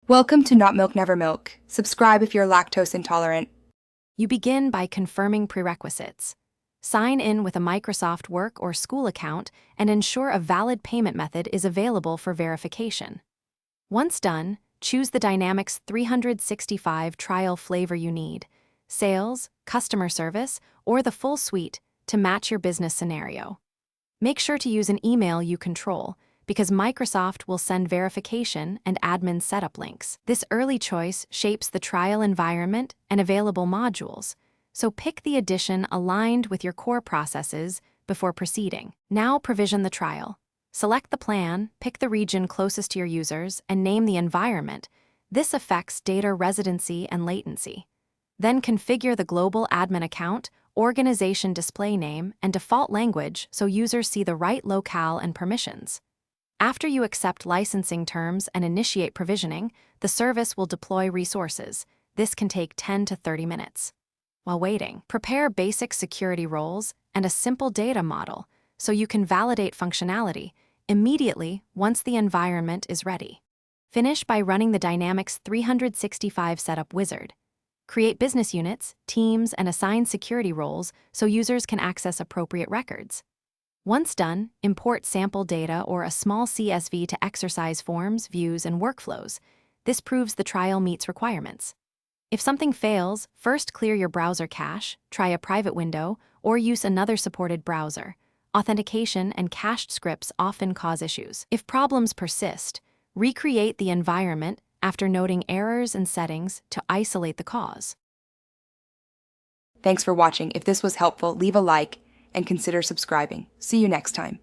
Welcome to Not Milk Never Milk. Subscribe if you're lactose intolerant. You begin by confirming prerequisites. Sign in with a Microsoft work or school account and ensure a valid payment method is available for verification. Once done, choose the Dynamics 365 trial flavor you need, sales, customer service, or the full suite to match your business scenario. Make sure to use an email you control, because Microsoft will send verification and admin setup links. This early choice shapes the trial environment and available modules, so pick the edition aligned with your core processes before proceeding. Now provision the trial. Select the plan, pick the region closest to your users, and name the environment. This affects data residency and latency. Then configure the global admin account, organization display name, and default language so users see the right locale and permissions. After you accept licensing terms and initiate provisioning, the service will deploy resources. This can take 10 to 30 minutes. While waiting, prepare basic security roles and a simple data model so you can validate functionality immediately once the environment is ready. Finish by running the Dynamics 365 Setup Wizard. Create business units, teams, and assign security roles so users can access appropriate records. Once done, import sample data or a small CSV to exercise forms, views, and workflows. This proves the trial meets requirements. If something fails, first clear your browser cache, try a private window, or use another supported browser. Authentication and cached scripts often cause issues. If problems persist, recreate the environment after noting errors and settings to isolate the cause. Thanks for watching. If this was helpful, leave a like and consider subscribing. See you next time.